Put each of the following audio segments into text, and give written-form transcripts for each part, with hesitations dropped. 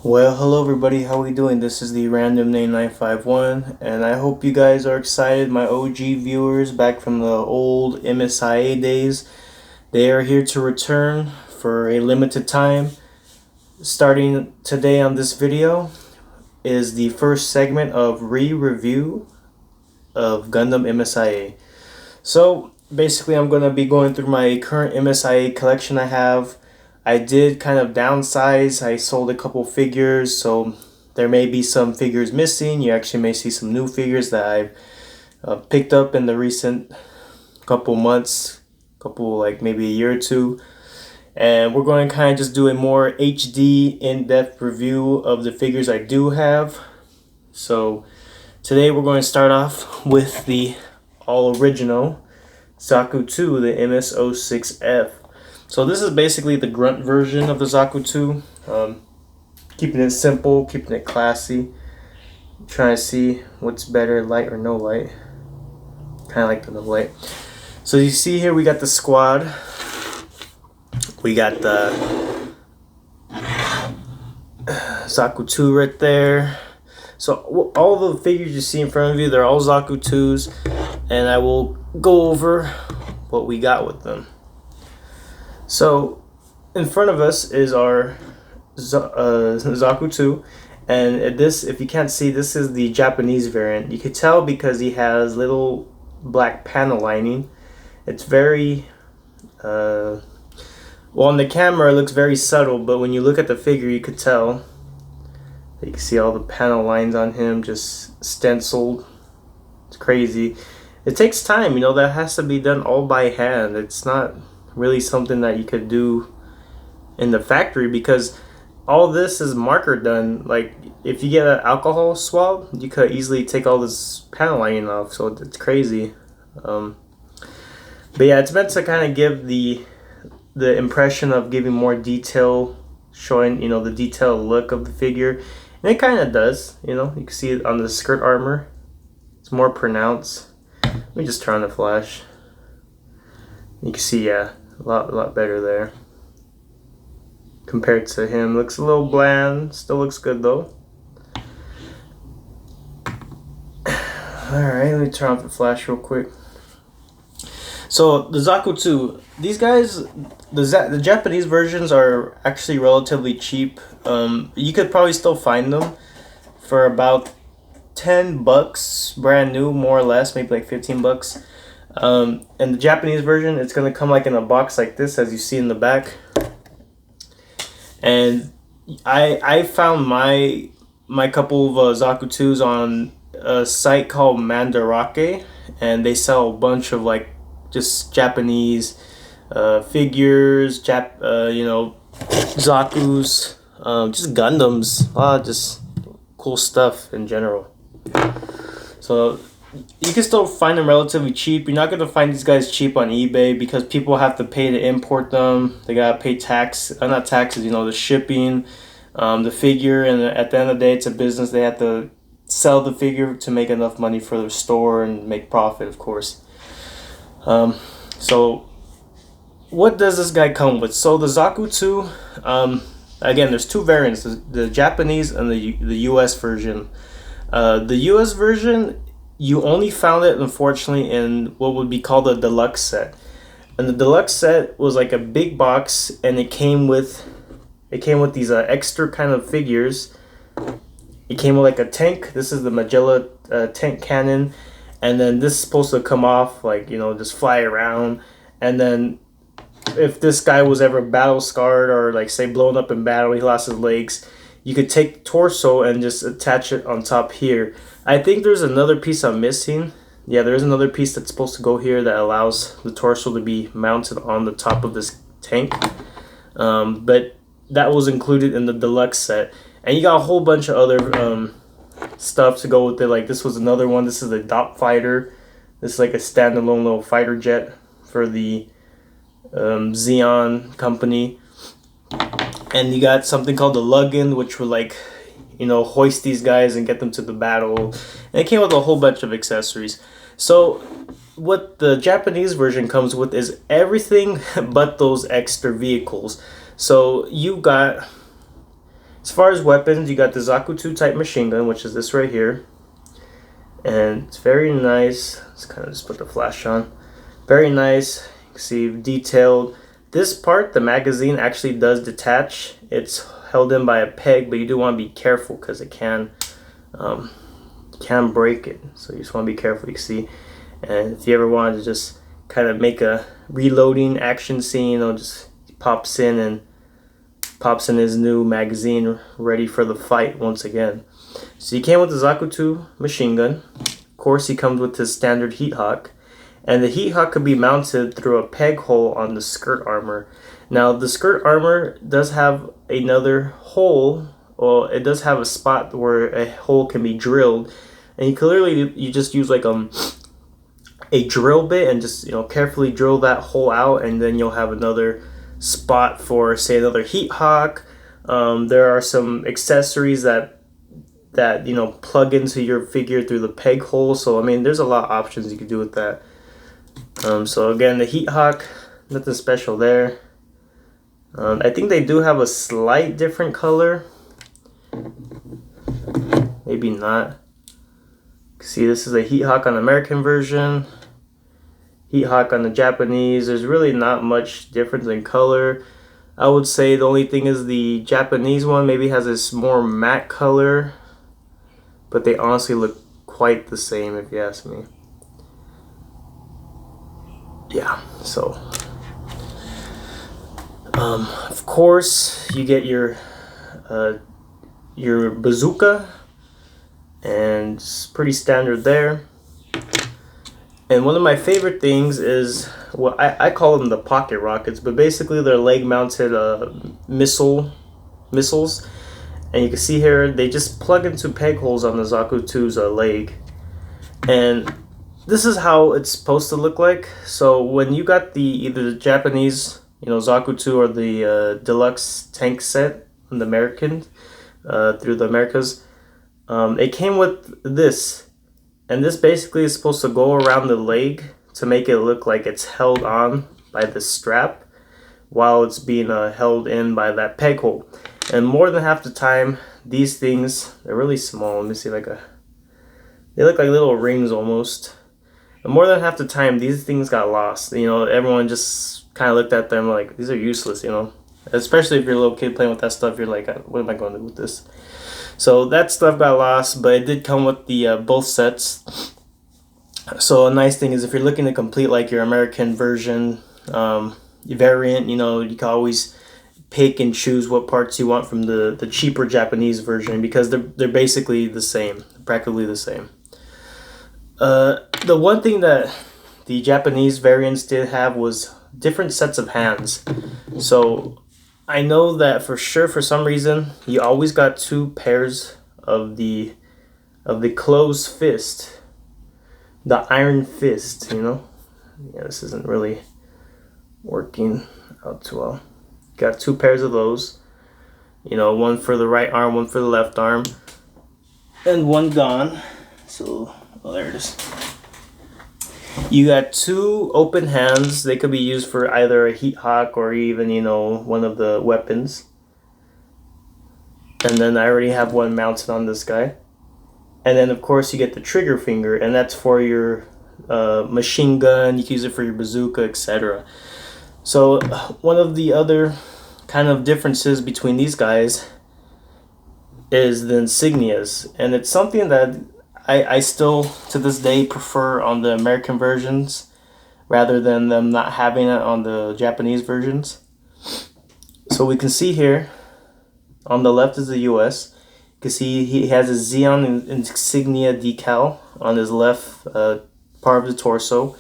Well, hello everybody, how we doing? This is the random name 951, and I hope you guys are excited. My OG viewers back from the old MSIA days, they are here to return for a limited time. Starting today on this video is the first segment of re-review of Gundam MSIA. So basically I'm going to be going through my current MSIA collection I have. I did kind of downsize. I sold a couple figures, so there may be some figures missing. You actually may see some new figures that I've picked up in the recent couple months, like maybe a year or two. And we're going to kind of just do a more HD in-depth review of the figures I do have. So today we're going to start off with the all original Zaku II, the MS-06F. So this is basically the grunt version of the Zaku II. Keeping it simple, keeping it classy. Trying to see what's better, light or no light. Kind of like the no light. So you see here we got the squad. We got the Zaku II right there. So all the figures you see in front of you, they're all Zaku IIs. And I will go over what we got with them. So, in front of us is our Zaku II, and this, if you can't see, this is the Japanese variant. You could tell because he has little black panel lining. It's very, well, on the camera it looks very subtle, but when you look at the figure you could tell. You can see all the panel lines on him just stenciled. It's crazy. It takes time, you know, that has to be done all by hand. It's not really something that you could do in the factory because all this is marker done. Like if you get an alcohol swab, you could easily take all this panel lining off, so it's crazy. But yeah, it's meant to kind of give the impression of giving more detail, showing, you know, the detailed look of the figure, and it kind of does. You know, you can see it on the skirt armor, it's more pronounced. Let me just turn on the flash. You can see, yeah, a lot better there compared to him. Looks a little bland, still looks good though. Alright, let me turn off the flash real quick. So the Zaku II, these guys, the Japanese versions are actually relatively cheap. You could probably still find them for about $10 brand new, more or less, maybe like $15. And the Japanese version, it's gonna come like in a box like this, as you see in the back. And I found my couple of Zaku IIs on a site called Mandarake, and they sell a bunch of like just Japanese figures, you know, Zakus, just Gundams, a lot of just cool stuff in general. So you can still find them relatively cheap. You're not going to find these guys cheap on eBay because people have to pay to import them. They got to pay tax, not taxes, you know, the shipping, the figure, and at the end of the day, it's a business. They have to sell the figure to make enough money for their store and make profit, of course. So what does this guy come with? So the Zaku II, again, there's two variants, the Japanese and the US version. The US version, you only found it, unfortunately, in what would be called a deluxe set. And the deluxe set was like a big box, and it came with these extra kind of figures. It came with like a tank. This is the Magella tank cannon, and then this is supposed to come off, like, you know, just fly around. And then if this guy was ever battle scarred or like say blown up in battle, he lost his legs, you could take the torso and just attach it on top here. I think there's another piece I'm missing. Yeah, there's another piece that's supposed to go here that allows the torso to be mounted on the top of this tank. But that was included in the deluxe set. And you got a whole bunch of other stuff to go with it. Like this was another one. This is the Dot Fighter. This is like a standalone little fighter jet for the Xeon company. And you got something called the Lugin, which would, like, you know, hoist these guys and get them to the battle. And it came with a whole bunch of accessories. So what the Japanese version comes with is everything but those extra vehicles. So As far as weapons, you got the Zaku II type machine gun, which is this right here. And it's very nice. Let's kind of just put the flash on. Very nice. You can see detailed. This part, the magazine, actually does detach. It's held in by a peg, but you do want to be careful because it can break it. So you just want to be careful. You can see. And if you ever wanted to just kind of make a reloading action scene, just pops in his new magazine ready for the fight once again. So he came with the Zaku II machine gun. Of course, he comes with his standard heat hawk. And the heat hawk could be mounted through a peg hole on the skirt armor. Now, the skirt armor does have another hole, or it does have a spot where a hole can be drilled. And you just use like a drill bit and just carefully drill that hole out, and then you'll have another spot for, say, another heat hawk. There are some accessories that plug into your figure through the peg hole. So I mean, there's a lot of options you can do with that. So again, the heat hawk, nothing special there. I think they do have a slight different color. Maybe not. See, this is a heat hawk on the American version. Heat hawk on the Japanese. There's really not much difference in color. I would say the only thing is the Japanese one maybe has this more matte color, but they honestly look quite the same if you ask me. Yeah, so of course you get your bazooka, and it's pretty standard there. And one of my favorite things is what I call them the pocket rockets, but basically they're leg mounted missiles. And you can see here they just plug into peg holes on the Zaku II's leg. And this is how it's supposed to look like. So when you got either the Japanese, Zaku II, or the deluxe tank set in the American, through the Americas, it came with this. And this basically is supposed to go around the leg to make it look like it's held on by the strap while it's being held in by that peg hole. And more than half the time, these things, they're really small. Let me see, they look like little rings almost. And more than half the time, these things got lost. Everyone just kind of looked at them like, these are useless, Especially if you're a little kid playing with that stuff, you're like, what am I going to do with this? So that stuff got lost, but it did come with the both sets. So a nice thing is if you're looking to complete like your American version variant, you can always pick and choose what parts you want from the cheaper Japanese version, because they're basically the same, practically the same. The one thing that the Japanese variants did have was different sets of hands. So I know that for sure, for some reason, you always got two pairs of the closed fist, the iron fist. Yeah, this isn't really working out too well. Got two pairs of those. One for the right arm, one for the left arm, and one gone. So, there it is. You got two open hands. They could be used for either a heat hawk or even, one of the weapons. And then I already have one mounted on this guy. And then, of course, you get the trigger finger, and that's for your machine gun. You can use it for your bazooka, etc. So one of the other kind of differences between these guys is the Insignias. And it's something that I still, to this day, prefer on the American versions rather than them not having it on the Japanese versions. So we can see here, on the left is the US. You can see he has a Xeon insignia decal on his left part of the torso.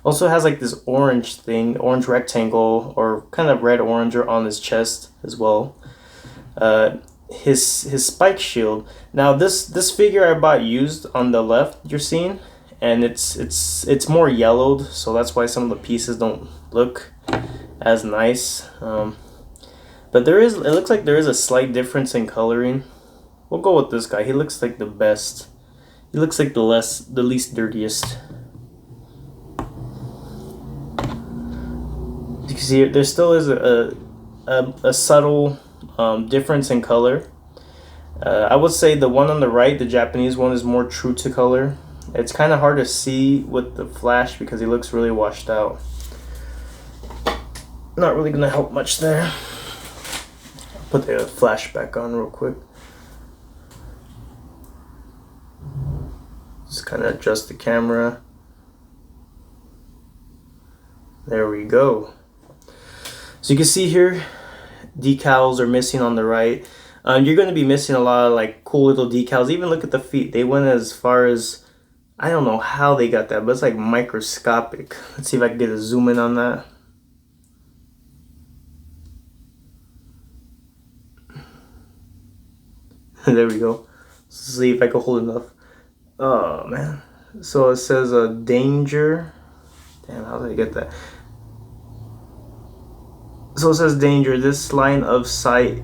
Also has like this orange rectangle, or kind of red-orange on his chest as well. His spike shield. Now this figure I bought used on the left, you're seeing, and it's more yellowed, so that's why some of the pieces don't look as nice. But it looks like there is a slight difference in coloring. We'll go with this guy. He looks like the best. He looks like the least dirtiest. You can see there still is a subtle difference in color. I would say the one on the right, the Japanese one, is more true to color. It's kind of hard to see with the flash because he looks really washed out. Not really gonna help much there. Put the flash back on real quick. Just kind of adjust the camera. There we go. So you can see here, decals are missing on the right. You're going to be missing a lot of like cool little decals. Even look at the feet. They went as far as, I don't know how they got that, but it's like microscopic. Let's see if I can get a zoom in on that. There we go. Let's see if I can hold enough. Oh man. So it says danger. Damn, how did I get that? So it says danger. This line of sight.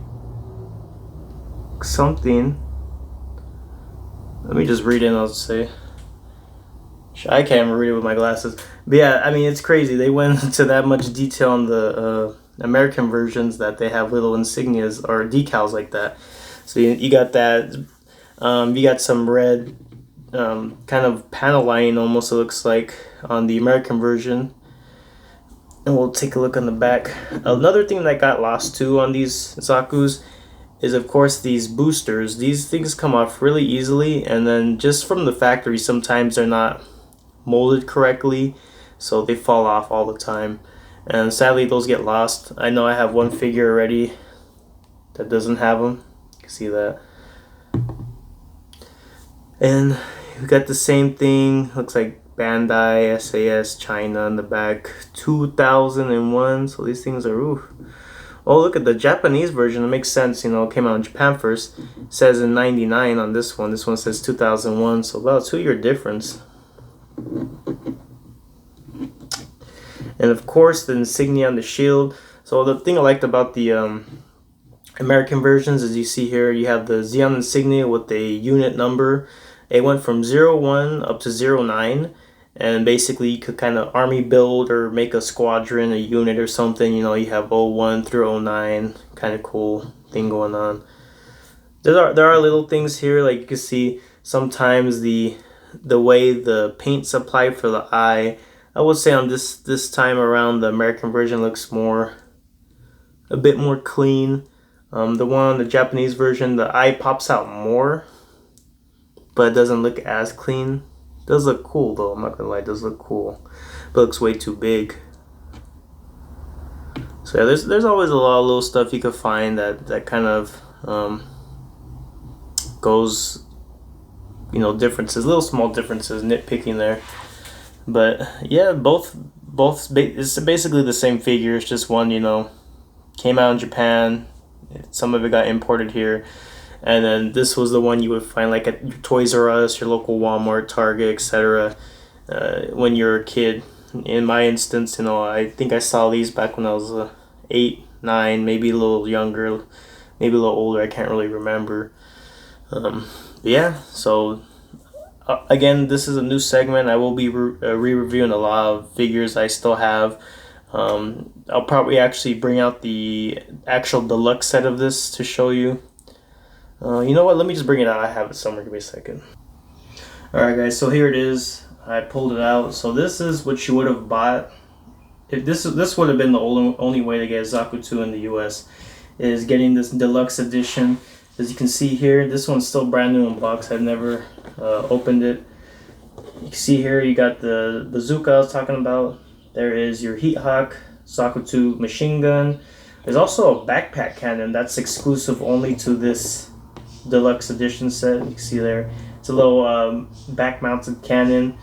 Something. Let me just read it and I'll say. I can't even read it with my glasses. But yeah, I mean, it's crazy. They went into that much detail on the American versions that they have little insignias or decals like that. So you got that. You got some red kind of panel lining almost, it looks like, on the American version. And we'll take a look on the back. Another thing that got lost too on these Zakus is, of course, these boosters. These things come off really easily, and then just from the factory, sometimes they're not molded correctly, so they fall off all the time. And sadly, those get lost. I know I have one figure already that doesn't have them. You can see that. And we got the same thing. Looks like Bandai, SAS, China in the back. 2001. So these things are, ooh. Oh, look at the Japanese version. It makes sense, you know, it came out in Japan first. It says in 99 on this one. This one says 2001, so about a 2-year difference. And of course, the insignia on the shield. So the thing I liked about the American versions is you see here, you have the Xeon insignia with the unit number. It went from 01 up to 09. And basically you could kind of army build or make a squadron, a unit or something. You know, you have 01 through 09. Kind of cool thing going on. There are little things here, like you can see sometimes the way the paint's applied for the eye. I would say on this time around, the American version looks a bit more clean. The one on the Japanese version, the eye pops out more, but it doesn't look as clean. It does look cool though, I'm not gonna lie, it does look cool, but it looks way too big. So yeah, there's always a lot of little stuff you could find that kind of goes, you know, differences, little small differences, nitpicking there. But yeah, both it's basically the same figure. It's just one, you know, came out in Japan, some of it got imported here. And then this was the one you would find like at your Toys R Us, your local Walmart, Target, etc. When you're a kid. In my instance, you know, I think I saw these back when I was 8, 9, maybe a little younger, maybe a little older. I can't really remember. Yeah, so again, this is a new segment. I will be re-reviewing a lot of figures I still have. I'll probably actually bring out the actual deluxe set of this to show you. You know what? Let me just bring it out. I have it somewhere. Give me a second. Alright guys, so here it is. I pulled it out. So this is what you would have bought. If this would have been the only way to get Zaku II in the US, is getting this deluxe edition. As you can see here, this one's still brand new in box. I've never opened it. You can see here you got the bazooka I was talking about. There is your Heat Hawk, Zaku II machine gun. There's also a backpack cannon that's exclusive only to this deluxe edition set. You can see there, it's a little back-mounted cannon.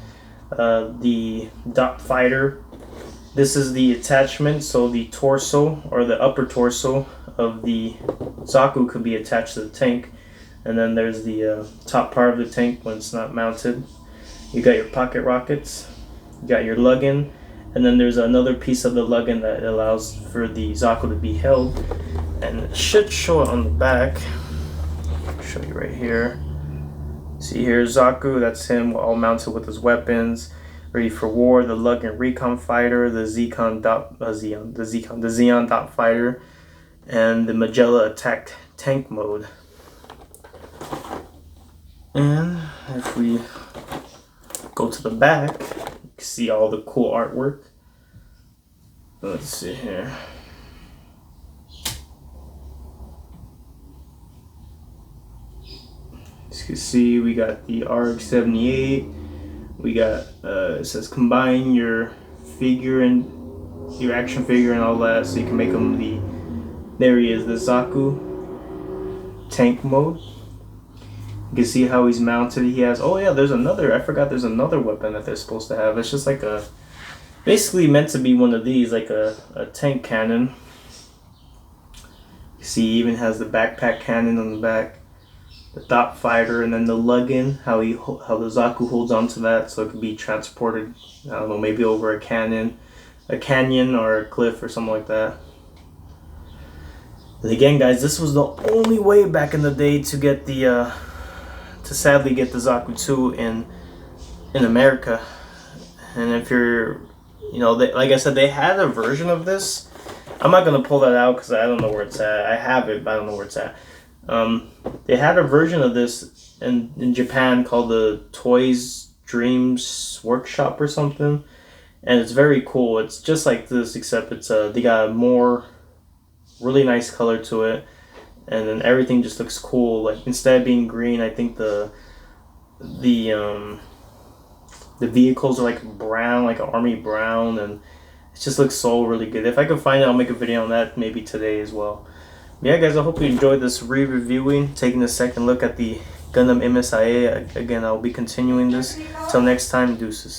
The dot fighter. This is the attachment, so the torso or the upper torso of the Zaku could be attached to the tank, and then there's the top part of the tank when it's not mounted. You got your pocket rockets, you got your lug-in, and then there's another piece of the lug-in that allows for the Zaku to be held, and it should show it on the back. I'll show you right here. See here, Zaku, that's him all mounted with his weapons, ready for war. The lug-in recon fighter, the Xeon dot fighter, and the Magella attack tank mode. And if we go to the back, you can see all the cool artwork. Let's see here. As you can see, we got the RX-78. We got it says combine your figure and your action figure and all that, so you can make them the. There he is, the Zaku tank mode. You can see how he's mounted. He has, oh yeah, there's another, I forgot there's another weapon that they're supposed to have. It's just like a, basically meant to be one of these, like a tank cannon. You see he even has the backpack cannon on the back, the top fighter, and then the lug-in, how the Zaku holds onto that so it can be transported, I don't know, maybe over a canyon or a cliff or something like that. And again, guys, this was the only way back in the day to get the to sadly get the Zaku II in America. And if you're, you know, like I said, they had a version of this. I'm not gonna pull that out because I don't know where it's at. I have it, but I don't know where it's at. They had a version of this in Japan called the Toys Dreams Workshop or something, and it's very cool. It's just like this, except it's they got a more really nice color to it, and then everything just looks cool. Like instead of being green, I think the vehicles are like brown, like an army brown, and it just looks so really good. If I can find it, I'll make a video on that maybe today as well. But yeah, guys, I hope you enjoyed this re-reviewing, taking a second look at the Gundam MSIA. Again, I'll be continuing this. Till next time, deuces.